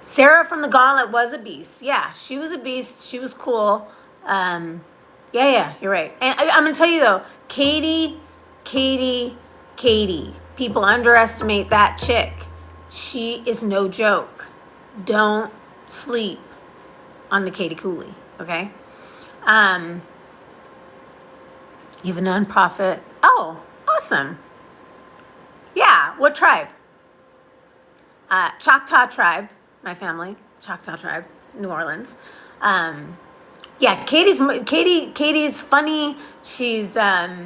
Sarah from the Gauntlet was a beast. Yeah, she was a beast. She was cool. Yeah, you're right. And I'm going to tell you, though, Katie, people underestimate that chick. She is no joke. Don't sleep on the Katie Cooley, okay? You have a nonprofit. Oh, awesome. Yeah, what tribe? Choctaw tribe, my family. Choctaw tribe, New Orleans. Yeah, Katie's funny. She's a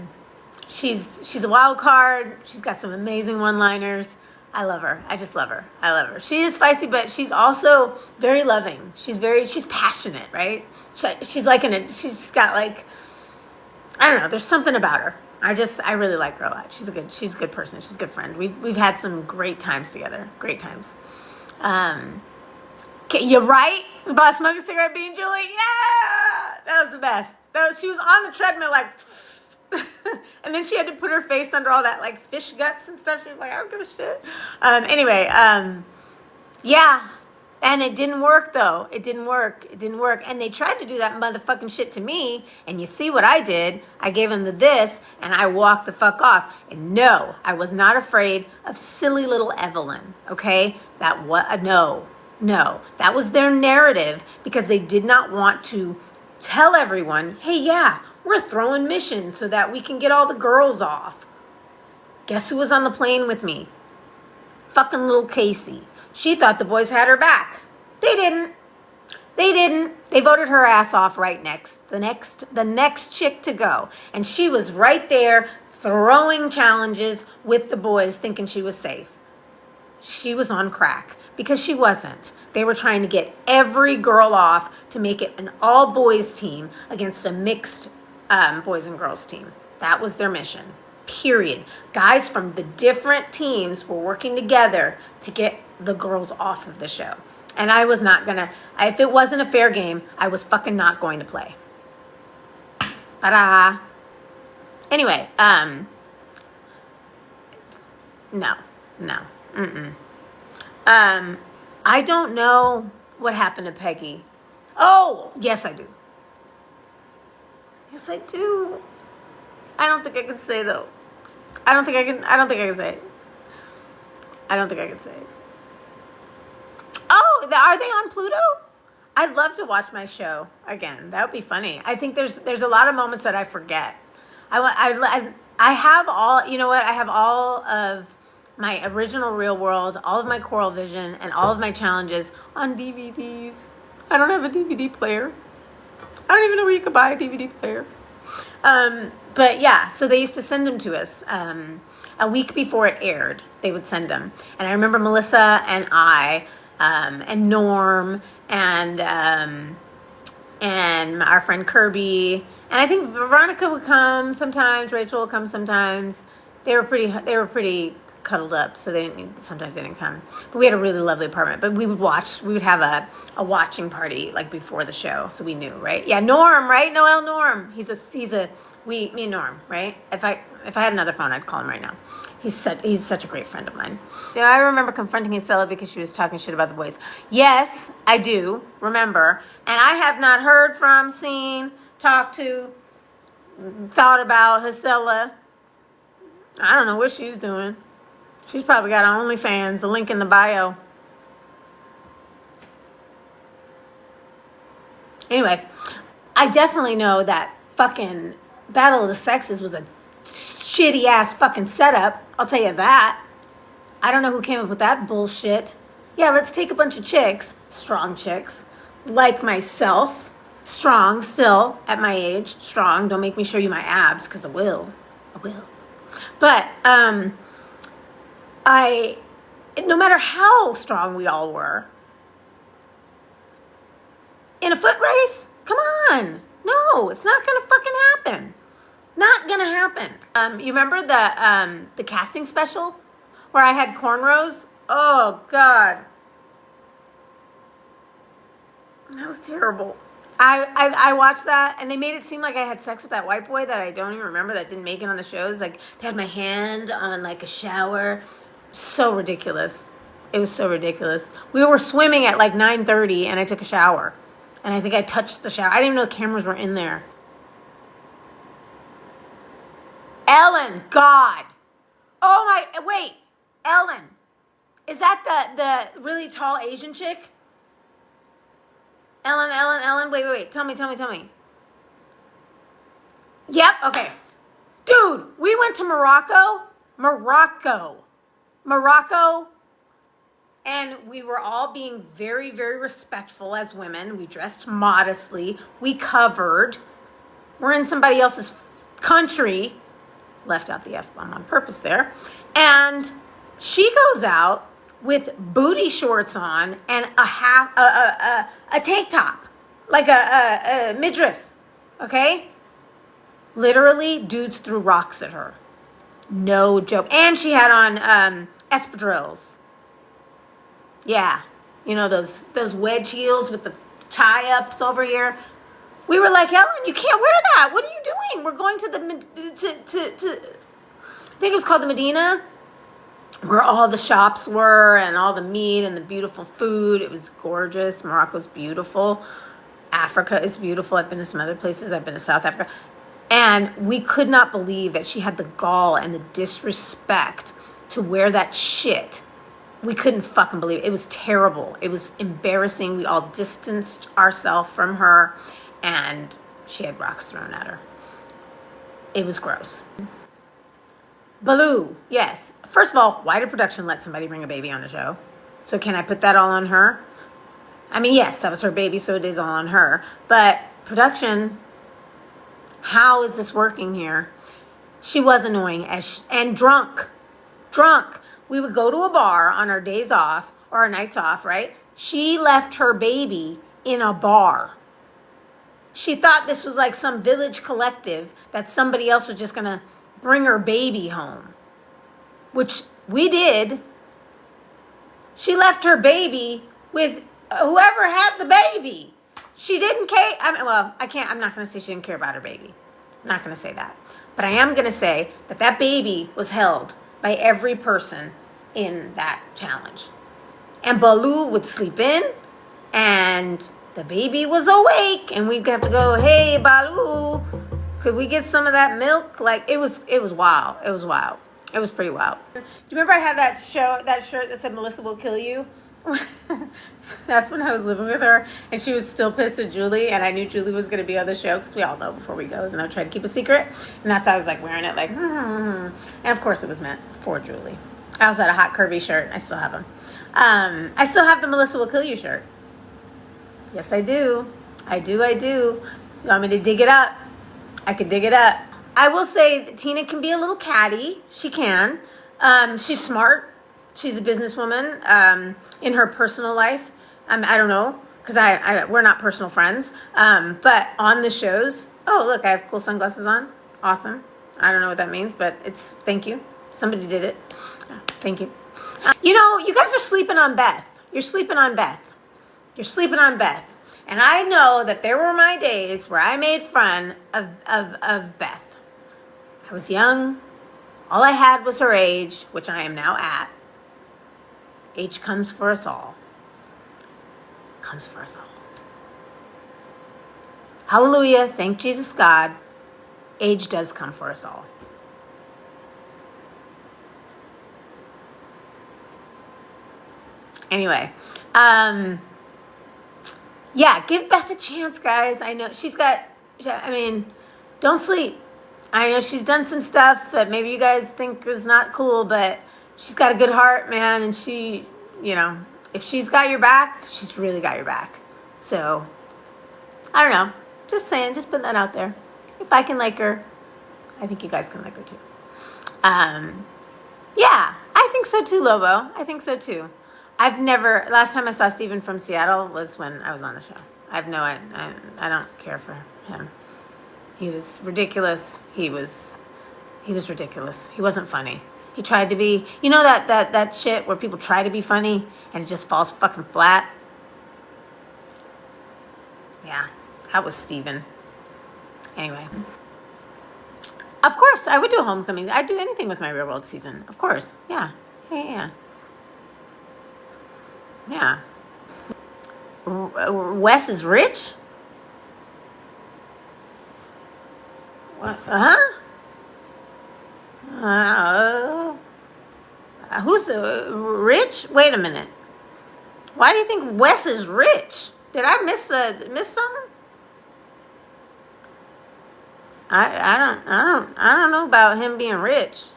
wild card. She's got some amazing one-liners. I love her. I just love her. I love her. She is feisty, but she's also very loving. She's passionate, right? She's got like, I don't know. There's something about her. I really like her a lot. She's a good person. She's a good friend. We've had some great times together. Great times. You're right about smoking a cigarette, being Julie. Yeah, that was the best. She was on the treadmill like, and then she had to put her face under all that like fish guts and stuff. She was like, I don't give a shit. Anyway, yeah. And it didn't work, though. It didn't work. And they tried to do that motherfucking shit to me. And you see what I did? I gave them this, and I walked the fuck off. And no, I was not afraid of silly little Evelyn, okay? No. That was their narrative because they did not want to tell everyone, hey, yeah, we're throwing missions so that we can get all the girls off. Guess who was on the plane with me? Fucking little Casey. She thought the boys had her back. They didn't. They voted her ass off right next. The next chick to go. And she was right there throwing challenges with the boys thinking she was safe. She was on crack because she wasn't. They were trying to get every girl off to make it an all boys team against a mixed boys and girls team. That was their mission. Period. Guys from the different teams were working together to get the girls off of the show. And I was not gonna, if it wasn't a fair game, I was fucking not going to play. Ta-da. Anyway, no. I don't know what happened to Peggy. Oh, yes I do. Yes I do. I don't think I can say though. I don't think I can say it. Oh, are they on Pluto? I'd love to watch my show again. That would be funny. I think there's a lot of moments that I forget. I have all, you know what? I have all of my original Real World, all of my Coral Vision, and all of my challenges on DVDs. I don't have a DVD player. I don't even know where you could buy a DVD player. But yeah, so they used to send them to us. A week before it aired, they would send them. And I remember Melissa and I, and Norm, and our friend Kirby, and I think Veronica would come sometimes, Rachel would come sometimes. They were pretty cuddled up, so sometimes they didn't come. But we had a really lovely apartment. But we would have a watching party like before the show, so we knew, right? Yeah, Norm, right? Noel Norm. Me and Norm, right? If I had another phone, I'd call him right now. He's such a great friend of mine. Do I remember confronting Isela because she was talking shit about the boys? Yes, I do remember. And I have not heard from, seen, talked to, thought about Isela. I don't know what she's doing. She's probably got her OnlyFans, the link in the bio. Anyway, I definitely know that fucking Battle of the Sexes was a shitty ass fucking setup. I'll tell you that. I don't know who came up with that bullshit. Yeah, let's take a bunch of chicks, strong chicks, like myself, strong still at my age, strong. Don't make me show you my abs, because I will. But no matter how strong we all were, in a foot race, come on. No, it's not gonna fucking happen. Not gonna happen. You remember the casting special where I had cornrows? Oh God, that was terrible. I watched that, and they made it seem like I had sex with that white boy that I don't even remember, that didn't make it on the shows. Like, they had my hand on like a shower. So ridiculous. It was so ridiculous. We were swimming at like 9:30 and I took a shower. And I think I touched the shower. I didn't even know cameras were in there. Ellen, God. Oh my, wait. Ellen. Is that the really tall Asian chick? Ellen. Wait. Tell me. Yep, okay. Dude, we went to Morocco, and we were all being very, very respectful as women. We dressed modestly. We covered. We're in somebody else's country. Left out the F-bomb on purpose there. And she goes out with booty shorts on and a tank top, like a midriff, okay? Literally, dudes threw rocks at her. No joke. And she had on espadrilles. Yeah, you know those wedge heels with the tie-ups over here. We were like, Ellen, you can't wear that. What are you doing? We're going to I think it was called the Medina, where all the shops were and all the meat and the beautiful food. It was gorgeous. Morocco's beautiful. Africa is beautiful. I've been to some other places. I've been to South Africa. And we could not believe that she had the gall and the disrespect to wear that shit. We couldn't fucking believe it. It was terrible. It was embarrassing. We all distanced ourselves from her, and she had rocks thrown at her. It was gross. Belou, yes. First of all, why did production let somebody bring a baby on the show? So can I put that all on her? I mean, yes, that was her baby, so it is all on her. But production, how is this working here? She was annoying and drunk. We would go to a bar on our days off or our nights off, right? She left her baby in a bar. She thought this was like some village collective that somebody else was just going to bring her baby home, which we did. She left her baby with whoever had the baby. She didn't care. I'm not going to say she didn't care about her baby. I'm not going to say that. But I am going to say that that baby was held by every person in that challenge. And Belou would sleep in, and the baby was awake, and we'd have to go, hey, Belou, could we get some of that milk? Like, it was wild. It was wild. It was pretty wild. Do you remember I had that shirt that said Melissa will kill you? That's when I was living with her, and she was still pissed at Julie, and I knew Julie was going to be on the show, because we all know before we go, even though I tried to keep a secret, and that's why I was like wearing it like, and of course it was meant for Julie. I also had a hot curvy shirt. I still have them. I still have the Melissa will kill you shirt. Yes, I do. I do. You want me to dig it up? I could dig it up. I will say that Tina can be a little catty. She can. She's smart. She's a businesswoman. In her personal life, I don't know, because we're not personal friends. But on the shows, oh look, I have cool sunglasses on. Awesome. I don't know what that means, but it's thank you. Somebody did it. Thank you. You guys are sleeping on Beth. You're sleeping on Beth. And I know that there were my days where I made fun of Beth. I was young. All I had was her age, which I am now at. Age comes for us all. Hallelujah. Thank Jesus God. Age does come for us all. Anyway, yeah, give Beth a chance, guys. I know don't sleep. I know she's done some stuff that maybe you guys think is not cool, but she's got a good heart, man, and she, if she's got your back, she's really got your back. So, I don't know. Just saying, just putting that out there. If I can like her, I think you guys can like her too. Yeah, I think so too, Lobo. I think so too. Last time I saw Steven from Seattle was when I was on the show. I don't care for him. He was ridiculous. He was ridiculous. He wasn't funny. He tried to be, that shit where people try to be funny and it just falls fucking flat. Yeah, that was Steven. Anyway. Of course, I would do homecomings. I'd do anything with my Real World season. Of course. Yeah. Yeah. Wes is rich? What? Huh? Uh, who's rich? Wait a minute. Why do you think Wes is rich? Did I miss something? I don't know about him being rich.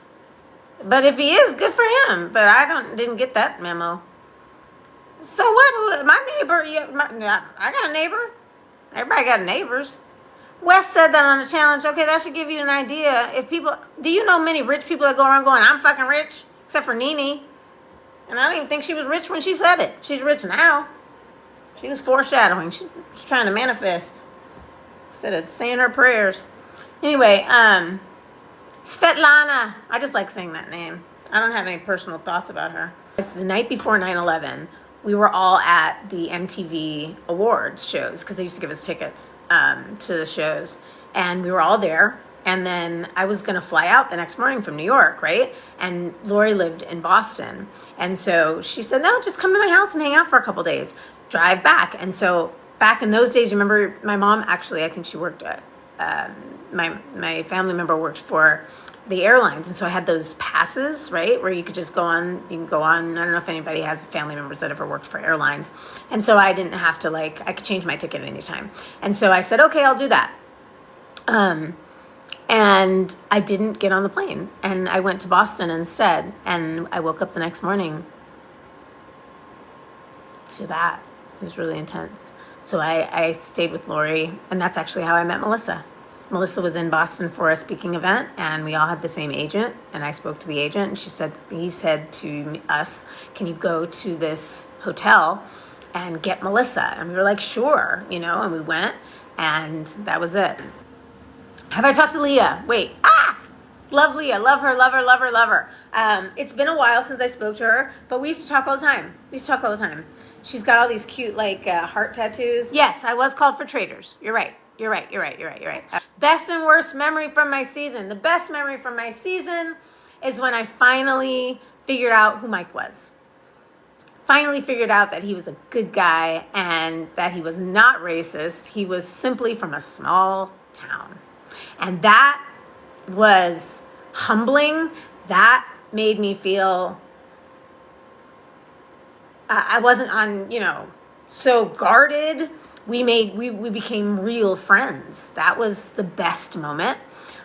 But if he is, good for him. But didn't get that memo. So what? My neighbor, yeah, I got a neighbor. Everybody got neighbors. Wes said that on the challenge. Okay, that should give you an idea. Do you know many rich people that go around going, I'm fucking rich? Except for Nene. And I don't even think she was rich when she said it. She's rich now. She was foreshadowing. She's trying to manifest instead of saying her prayers. Anyway, Svetlana. I just like saying that name. I don't have any personal thoughts about her. The night before 9/11, we were all at the MTV Awards shows because they used to give us tickets to the shows. And we were all there. And then I was going to fly out the next morning from New York, right? And Lori lived in Boston. And so she said, no, just come to my house and hang out for a couple days. Drive back. And so back in those days, you remember my mom, actually, I think she worked at, my family member worked for the airlines. And so I had those passes, right? Where you could just you can go on. I don't know if anybody has family members that ever worked for airlines. And so I didn't have to I could change my ticket anytime. And so I said, okay, I'll do that. And I didn't get on the plane, and I went to Boston instead, and I woke up the next morning to that. It was really intense. So I stayed with Lori, and that's actually how I met Melissa. Melissa was in Boston for a speaking event, and we all had the same agent, and I spoke to the agent, and he said to us, can you go to this hotel and get Melissa? And we were like, sure, and we went, and that was it. Have I talked to Leah? Wait. Love Leah. Love her, love her, love her, love her. It's been a while since I spoke to her, but we used to talk all the time. She's got all these cute, heart tattoos. Yes, I was called for Traitors. You're right. Best and worst memory from my season. The best memory from my season is when I finally figured out who Mike was. Finally figured out that he was a good guy and that he was not racist. He was simply from a small town. And that was humbling. That made me feel I wasn't so guarded. We became real friends. That was the best moment.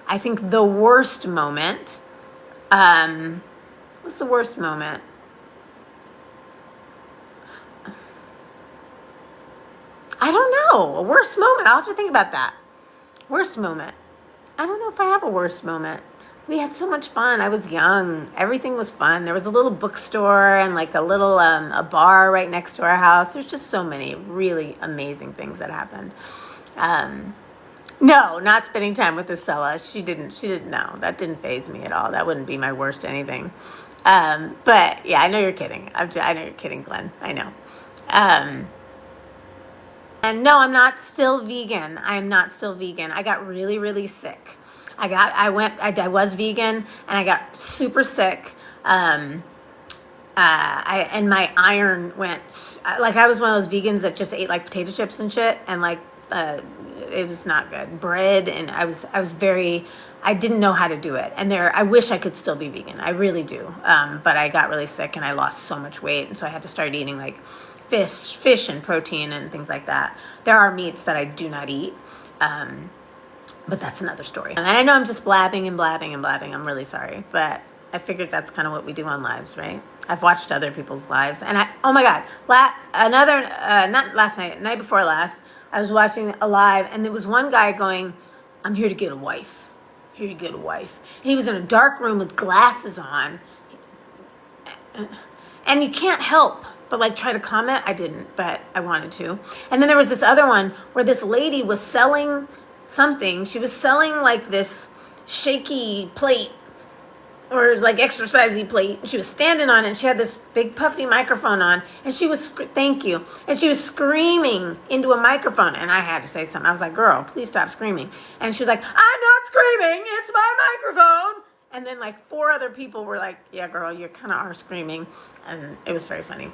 I think the worst moment, what's the worst moment? I don't know. A worst moment. I'll have to think about that. Worst moment. I don't know if I have a worst moment. We had so much fun. I was young. Everything was fun. There was a little bookstore and a little a bar right next to our house. There's just so many really amazing things that happened. No, not spending time with Isella. She didn't know. That didn't faze me at all. That wouldn't be my worst anything. But yeah, I know you're kidding. I know you're kidding, Glenn. I know. And no, I'm not still vegan. I'm not still vegan. I got really, really sick. I was vegan and I got super sick. And my iron went, I was one of those vegans that just ate potato chips and shit. And it was not good. Bread. And I didn't know how to do it. And I wish I could still be vegan. I really do. But I got really sick and I lost so much weight. And so I had to start eating fish and protein and things like that. There are meats that I do not eat, but that's another story. And I know I'm just blabbing. I'm really sorry, but I figured that's kind of what we do on lives, right? I've watched other people's lives, and oh my God, not last night, night before last, I was watching a live, and there was one guy going, I'm here to get a wife. Here to get a wife. And he was in a dark room with glasses on, and you can't help but try to comment. I didn't, but I wanted to. And then there was this other one where this lady was selling something. She was selling this shaky plate or exercisey plate. She was standing on it and she had this big puffy microphone on and she was, thank you. And she was screaming into a microphone. And I had to say something. I was like, girl, please stop screaming. And she was like, I'm not screaming. It's my microphone. And then 4 other people were like, yeah, girl, you kind of are screaming. And it was very funny.